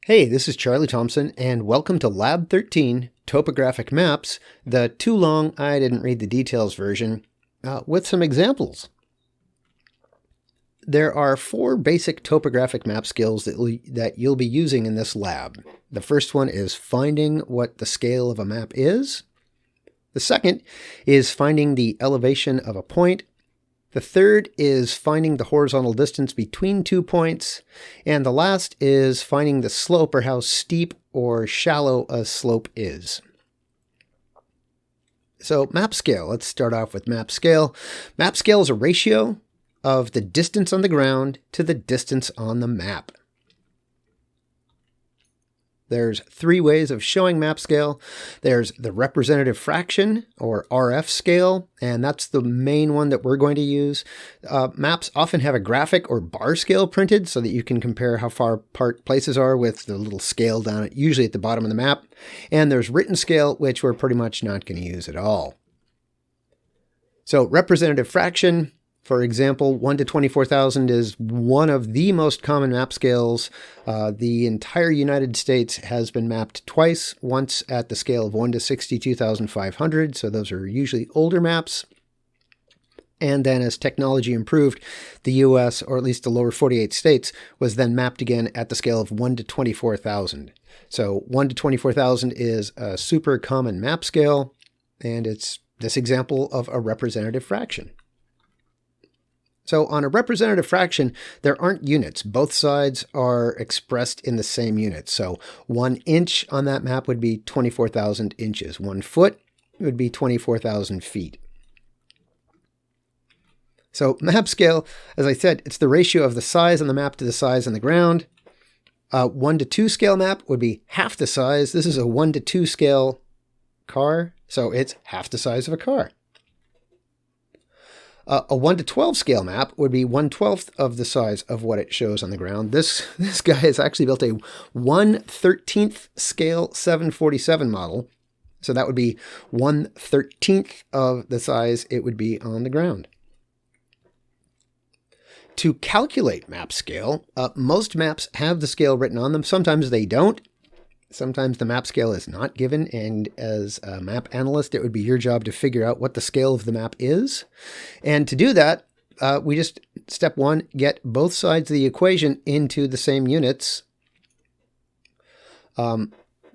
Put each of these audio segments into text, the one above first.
Hey, this is Charlie Thompson, and welcome to Lab 13, Topographic Maps, the too long I didn't read the details version, with some examples. There are 4 basic topographic map skills that you'll be using in this lab. The first one is finding what the scale of a map is. The second is finding the elevation of a point. The third is finding the horizontal distance between 2 points. And the last is finding the slope, or how steep or shallow a slope is. So map scale, let's start off with map scale. Map scale is a ratio of the distance on the ground to the distance on the map. There's 3 ways of showing map scale. There's the representative fraction, or RF scale, and that's the main one that we're going to use. Maps often have a graphic or bar scale printed so that you can compare how far apart places are with the little scale down at usually at the bottom of the map. And there's written scale, which we're pretty much not going to use at all. So representative fraction, for example, 1 to 24,000 is one of the most common map scales. The entire United States has been mapped twice, once at the scale of 1 to 62,500, so those are usually older maps. And then as technology improved, the US, or at least the lower 48 states, was then mapped again at the scale of 1 to 24,000. So 1 to 24,000 is a super common map scale, and it's this example of a representative fraction. So on a representative fraction, there aren't units. Both sides are expressed in the same units. So 1 inch on that map would be 24,000 inches. 1 foot would be 24,000 feet. So map scale, as I said, it's the ratio of the size on the map to the size on the ground. 1 to 2 scale map would be half the size. This is a 1 to 2 scale car, so it's half the size of a car. A 1 to 12 scale map would be 1/12 of the size of what it shows on the ground. This guy has actually built a 1/13 scale 747 model. So that would be 1/13 of the size it would be on the ground. To calculate map scale, most maps have the scale written on them. Sometimes they don't. Sometimes the map scale is not given, and as a map analyst, it would be your job to figure out what the scale of the map is. And to do that, we just, step 1, get both sides of the equation into the same units.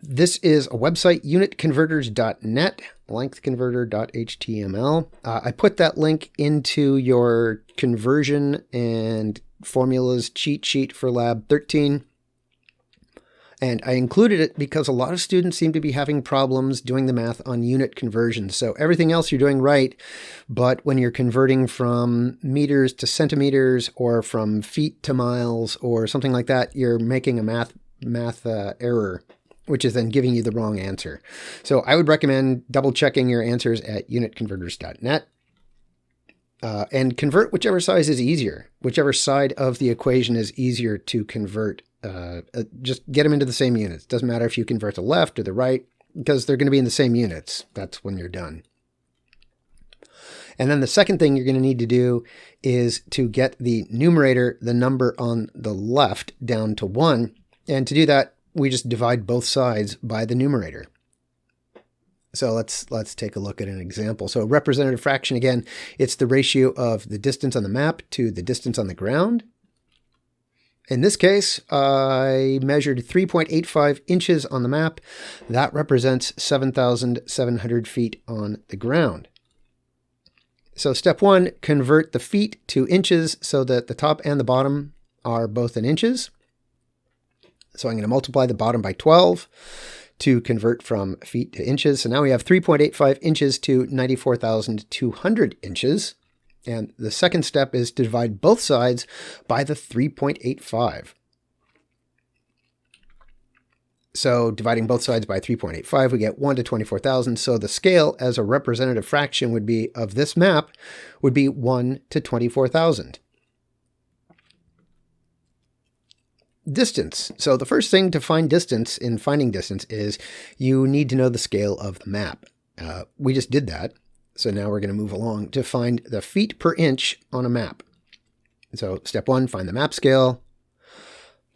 This is a website, unitconverters.net, lengthconverter.html. I put that link into your conversion and formulas cheat sheet for Lab 13. And I included it because a lot of students seem to be having problems doing the math on unit conversions. So everything else you're doing right, but when you're converting from meters to centimeters or from feet to miles or something like that, you're making a math error, which is then giving you the wrong answer. So I would recommend double checking your answers at unitconverters.net. And convert whichever size is easier. Whichever side of the equation is easier to convert. Just get them into the same units. Doesn't matter if you convert the left or the right, because they're going to be in the same units. That's when you're done. And then the second thing you're going to need to do is to get the numerator, the number on the left, down to 1. And to do that, we just divide both sides by the numerator. So let's take a look at an example. So representative fraction, again, it's the ratio of the distance on the map to the distance on the ground. In this case, I measured 3.85 inches on the map. That represents 7,700 feet on the ground. So step 1, convert the feet to inches so that the top and the bottom are both in inches. So I'm going to multiply the bottom by 12 to convert from feet to inches. So now we have 3.85 inches to 94,200 inches. And the second step is to divide both sides by the 3.85. So dividing both sides by 3.85, we get 1 to 24,000. So the scale as a representative fraction would be of this map would be 1 to 24,000. Distance. So the first thing to find distance in finding distance is you need to know the scale of the map. We just did that. So now we're going to move along to find the feet per inch on a map. So step 1, find the map scale.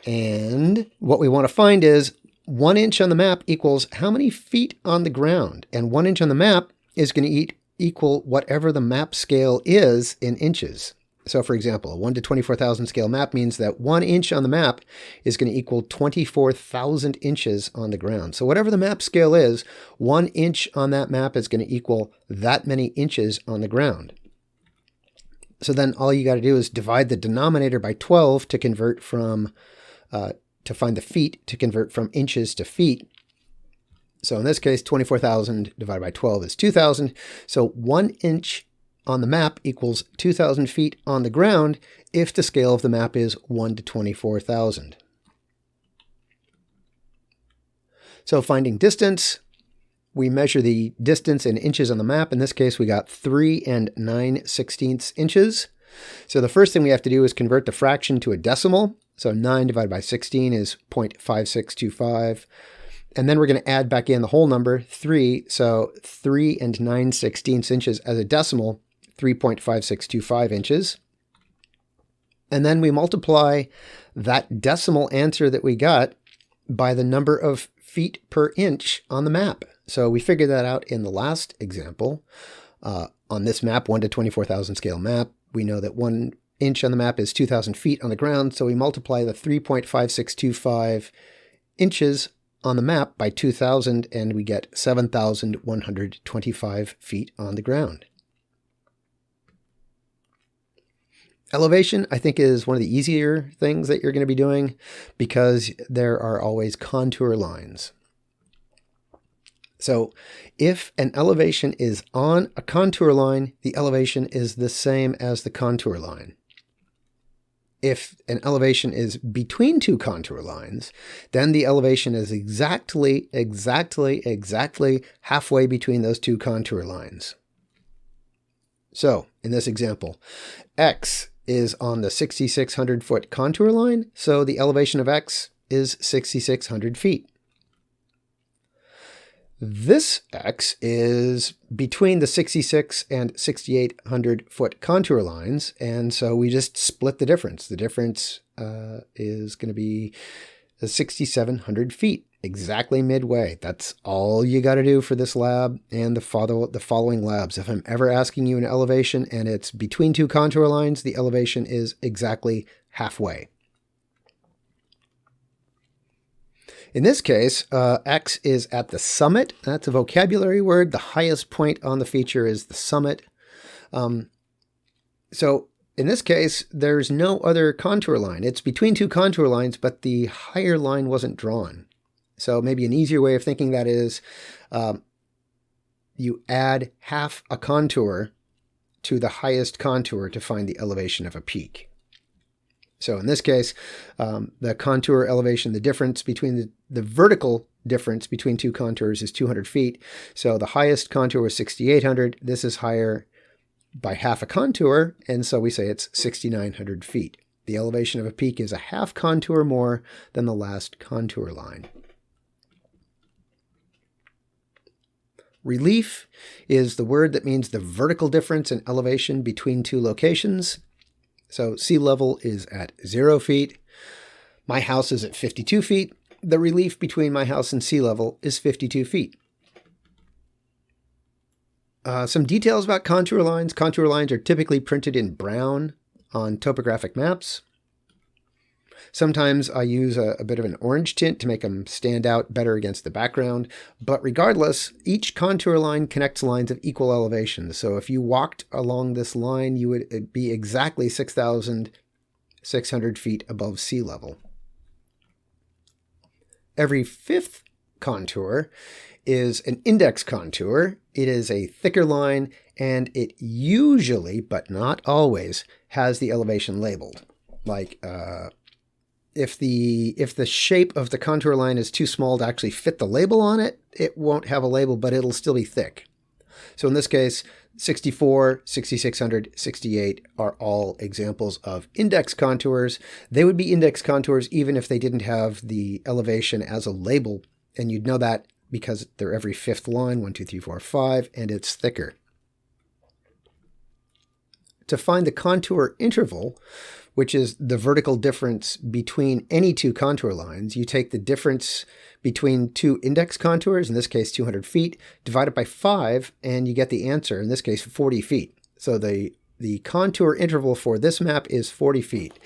And what we want to find is 1 inch on the map equals how many feet on the ground. And 1 inch on the map is going to equal whatever the map scale is in inches. So for example, a 1 to 24,000 scale map means that 1 inch on the map is going to equal 24,000 inches on the ground. So whatever the map scale is, 1 inch on that map is going to equal that many inches on the ground. So then all you got to do is divide the denominator by 12 to convert from, to find the feet, to convert from inches to feet. So in this case, 24,000 divided by 12 is 2,000. So 1 inch on the map equals 2,000 feet on the ground if the scale of the map is 1 to 24,000. So finding distance, we measure the distance in inches on the map. In this case, we got 3 9/16 inches. So the first thing we have to do is convert the fraction to a decimal. So 9 divided by 16 is 0.5625. And then we're going to add back in the whole number, 3. So 3 9/16 inches as a decimal, 3.5625 inches. And then we multiply that decimal answer that we got by the number of feet per inch on the map. So we figured that out in the last example. On this map, 1 to 24,000 scale map, we know that 1 inch on the map is 2,000 feet on the ground. So we multiply the 3.5625 inches on the map by 2,000, and we get 7,125 feet on the ground. Elevation, I think, is one of the easier things that you're going to be doing because there are always contour lines. So if an elevation is on a contour line, the elevation is the same as the contour line. If an elevation is between two contour lines, then the elevation is exactly halfway between those two contour lines. So in this example, X is on the 6,600 foot contour line, so the elevation of X is 6,600 feet. This X is between the 6,600 and 6,800 foot contour lines, and so we just split the difference. The difference is going to be 6,700 feet, exactly midway. That's all you got to do for this lab and the following labs. If I'm ever asking you an elevation and it's between two contour lines, the elevation is exactly halfway. In this case, X is at the summit. That's a vocabulary word. The highest point on the feature is the summit. So in this case, there's no other contour line. It's between two contour lines, but the higher line wasn't drawn. So maybe an easier way of thinking that is you add half a contour to the highest contour to find the elevation of a peak. So in this case, the contour elevation, the difference between the vertical difference between two contours is 200 feet. So the highest contour was 6,800. This is higher by half a contour, and so we say it's 6,900 feet. The elevation of a peak is a half contour more than the last contour line. Relief is the word that means the vertical difference in elevation between two locations. So sea level is at 0 feet. My house is at 52 feet. The relief between my house and sea level is 52 feet. Some details about contour lines. Contour lines are typically printed in brown on topographic maps. Sometimes I use a bit of an orange tint to make them stand out better against the background. But regardless, each contour line connects lines of equal elevation. So if you walked along this line, you would be exactly 6,600 feet above sea level. Every fifth contour is an index contour. It is a thicker line, and it usually, but not always, has the elevation labeled. Like, if the shape of the contour line is too small to actually fit the label on it, it won't have a label, but it'll still be thick. So in this case, 64, 6,600, 68 are all examples of index contours. They would be index contours even if they didn't have the elevation as a label, and you'd know that because they're every fifth line, 1, 2, 3, 4, 5, and it's thicker. To find the contour interval, which is the vertical difference between any two contour lines. You take the difference between two index contours, in this case 200 feet, divide it by 5, and you get the answer, in this case 40 feet. So the contour interval for this map is 40 feet.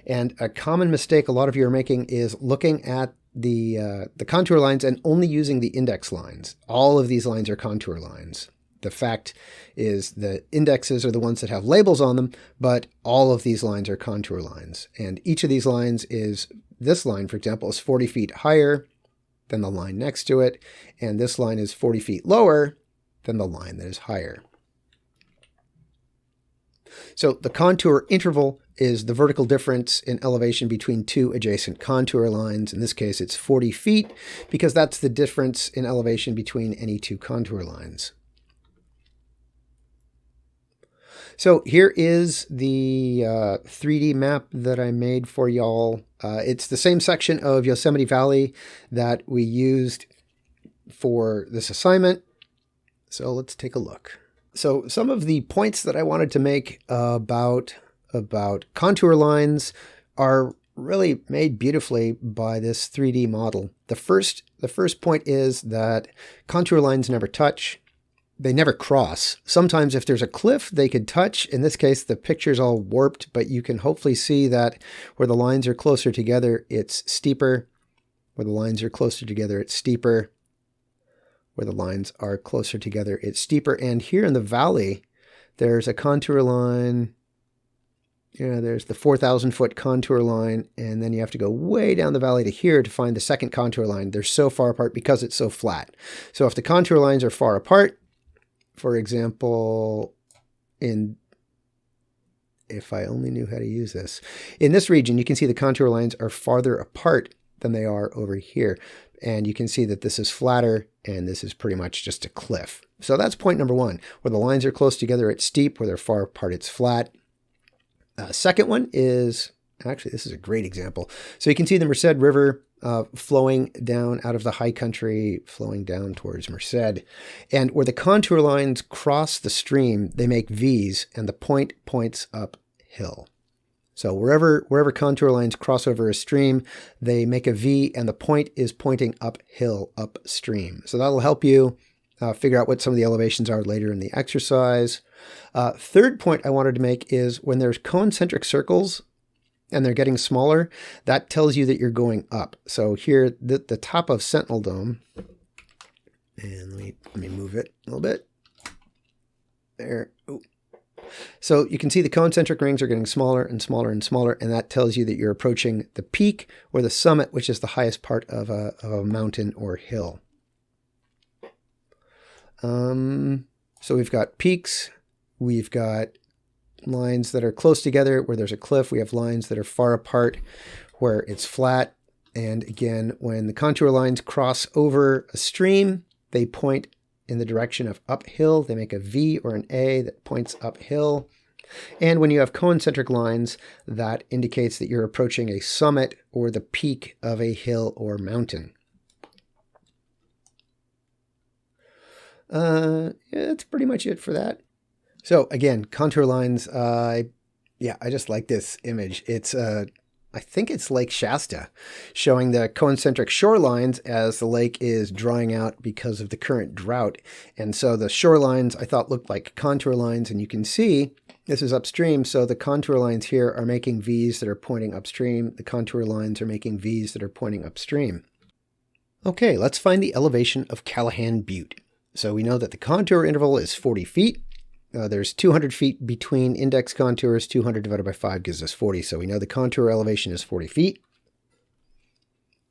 And a common mistake a lot of you are making is looking at the contour lines and only using the index lines. All of these lines are contour lines. The fact is the indexes are the ones that have labels on them, but all of these lines are contour lines. And each of these lines is, this line, for example, is 40 feet higher than the line next to it, and this line is 40 feet lower than the line that is higher. So the contour interval is the vertical difference in elevation between two adjacent contour lines. In this case, it's 40 feet because that's the difference in elevation between any two contour lines. So here is the 3D map that I made for y'all. It's the same section of Yosemite Valley that we used for this assignment. So let's take a look. So some of the points that I wanted to make about contour lines are really made beautifully by this 3D model. The first point is that contour lines never touch. They never cross. Sometimes if there's a cliff, they could touch. In this case, the picture's all warped, but you can hopefully see that where the lines are closer together, it's steeper. Where the lines are closer together, it's steeper. Where the lines are closer together, it's steeper. And here in the valley, there's a contour line. Yeah, there's the 4,000-foot contour line, and then you have to go way down the valley to here to find the second contour line. They're so far apart because it's so flat. So if the contour lines are far apart, for example, if I only knew how to use this, in this region, you can see the contour lines are farther apart than they are over here. And you can see that this is flatter and this is pretty much just a cliff. So that's point number one. Where the lines are close together, it's steep. Where they're far apart, it's flat. Second one is, actually, this is a great example. So you can see the Merced River flowing down out of the high country, flowing down towards Merced. And where the contour lines cross the stream, they make V's, and the point points uphill. So wherever contour lines cross over a stream, they make a V, and the point is pointing uphill, upstream. So that'll help you figure out what some of the elevations are later in the exercise. Third point I wanted to make is when there's concentric circles and they're getting smaller, that tells you that you're going up. So here, the top of Sentinel Dome, and let me move it a little bit. There. Ooh. So you can see the concentric rings are getting smaller and smaller and smaller, and that tells you that you're approaching the peak or the summit, which is the highest part of a mountain or hill. So we've got peaks, we've got lines that are close together where there's a cliff, we have lines that are far apart where it's flat, and again, when the contour lines cross over a stream, they point in the direction of uphill. They make a V or an A that points uphill. And when you have concentric lines, that indicates that you're approaching a summit or the peak of a hill or mountain. Yeah, that's pretty much it for that. So again, contour lines, I just like this image. It's I think it's Lake Shasta, showing the concentric shorelines as the lake is drying out because of the current drought. And so the shorelines I thought looked like contour lines, and you can see this is upstream, so the contour lines here are making V's that are pointing upstream. The contour lines are making V's that are pointing upstream. Okay, let's find the elevation of Callahan Butte. So we know that the contour interval is 40 feet. There's 200 feet between index contours. 200 divided by 5 gives us 40. So we know the contour elevation is 40 feet.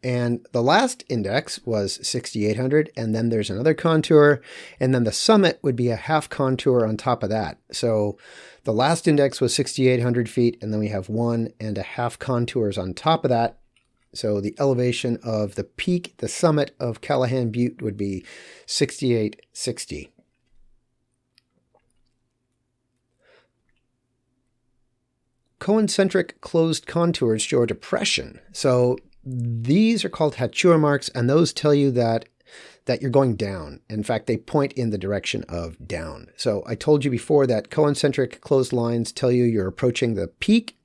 And the last index was 6,800. And then there's another contour. And then the summit would be a half contour on top of that. So the last index was 6,800 feet. And then we have 1.5 contours on top of that. So the elevation of the peak, the summit of Callahan Butte would be 6,860. Concentric closed contours show a depression. So these are called hachura marks, and those tell you that you're going down. In fact, they point in the direction of down. So I told you before that concentric closed lines tell you you're approaching the peak,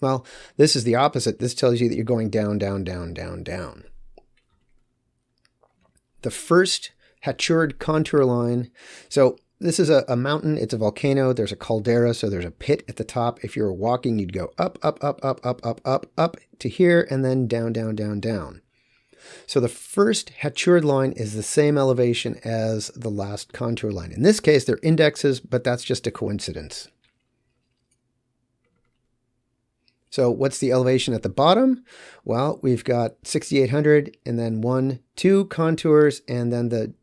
Well, this is the opposite. This tells you that you're going down, down, down, down, down. The first Hachured contour line. So this is a mountain. It's a volcano. There's a caldera, so there's a pit at the top. If you were walking, you'd go up, up, up, up, up, up, up, up to here, and then down, down, down, down. So the first Hachured line is the same elevation as the last contour line. In this case, they're indexes, but that's just a coincidence. So what's the elevation at the bottom? Well, we've got 6,800 and then 2 contours, and then the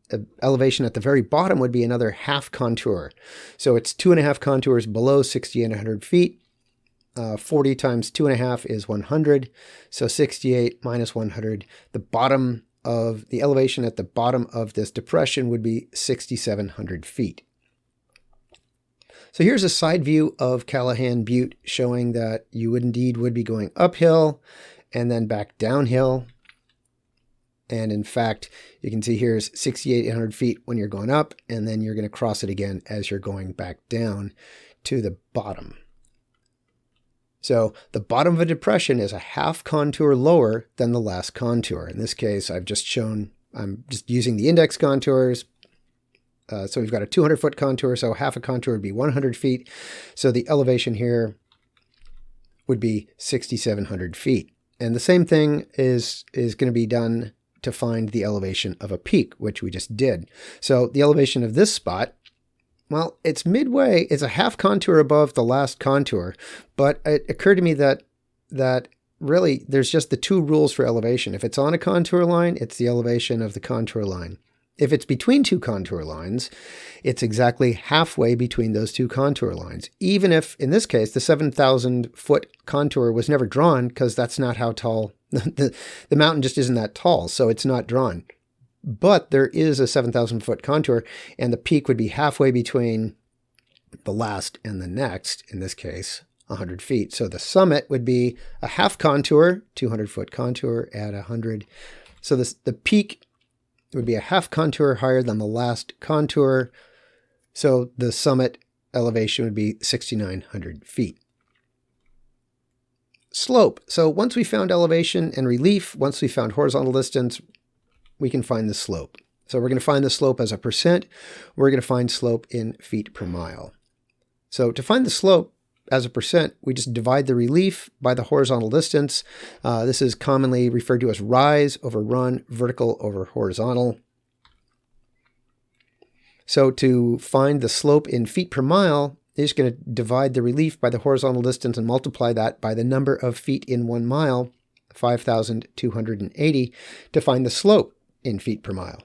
elevation at the very bottom would be another half contour. So it's 2.5 contours below 6,800 feet. 40 times 2.5 is 100. So 68 minus 100. The elevation at the bottom of this depression would be 6,700 feet. So here's a side view of Callahan Butte showing that you would be going uphill and then back downhill. And in fact, you can see here's 6,800 feet when you're going up, and then you're going to cross it again as you're going back down to the bottom. So the bottom of a depression is a half contour lower than the last contour. In this case, I'm just using the index contours. So we've got a 200-foot contour, so half a contour would be 100 feet. So the elevation here would be 6,700 feet. And the same thing is going to be done to find the elevation of a peak, which we just did. So the elevation of this spot, well, it's midway. It's a half contour above the last contour, but it occurred to me that really there's just the 2 rules for elevation. If it's on a contour line, it's the elevation of the contour line. If it's between 2 contour lines, it's exactly halfway between those 2 contour lines. Even if, in this case, the 7,000-foot contour was never drawn, because that's not how tall, the mountain just isn't that tall, so it's not drawn. But there is a 7,000-foot contour, and the peak would be halfway between the last and the next, in this case, 100 feet. So the summit would be a half contour, 200-foot contour at 100. So the peak would be a half contour higher than the last contour. So the summit elevation would be 6,900 feet. Slope. So once we found elevation and relief, once we found horizontal distance, we can find the slope. So we're going to find the slope as a percent. We're going to find slope in feet per mile. So to find the slope as a percent, we just divide the relief by the horizontal distance. This is commonly referred to as rise over run, vertical over horizontal. So to find the slope in feet per mile, you're just going to divide the relief by the horizontal distance and multiply that by the number of feet in 1 mile, 5,280, to find the slope in feet per mile.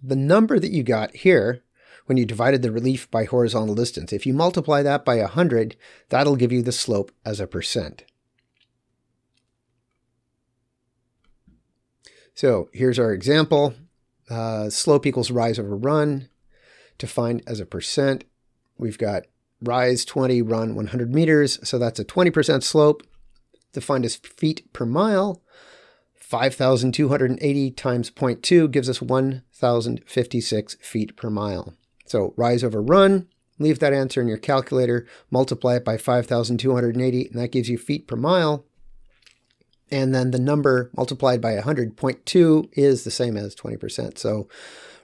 The number that you got here, when you divided the relief by horizontal distance, if you multiply that by 100, that'll give you the slope as a percent. So here's our example. Slope equals rise over run. To find as a percent, we've got rise 20, run 100 meters. So that's a 20% slope. To find as feet per mile, 5,280 times 0.2 gives us 1,056 feet per mile. So rise over run, leave that answer in your calculator, multiply it by 5,280, and that gives you feet per mile. And then the number multiplied by 100.2 is the same as 20%. So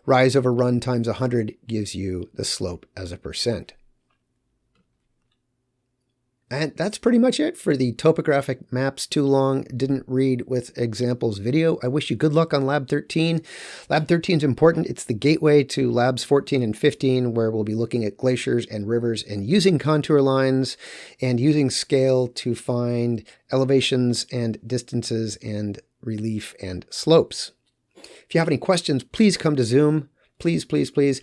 rise over run times 100 gives you the slope as a percent. And that's pretty much it for the Topographic Maps Too Long Didn't Read with Examples video. I wish you good luck on Lab 13. Lab 13 is important. It's the gateway to Labs 14 and 15, where we'll be looking at glaciers and rivers and using contour lines and using scale to find elevations and distances and relief and slopes. If you have any questions, please come to Zoom. Please, please, please.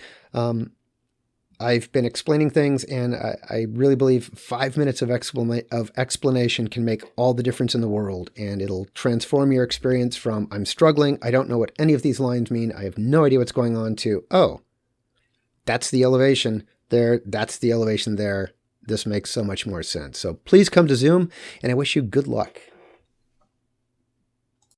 I've been explaining things, and I really believe 5 minutes of explanation can make all the difference in the world, and it'll transform your experience from I'm struggling, I don't know what any of these lines mean, I have no idea what's going on, to, oh, that's the elevation there, that's the elevation there. This makes so much more sense. So please come to Zoom, and I wish you good luck.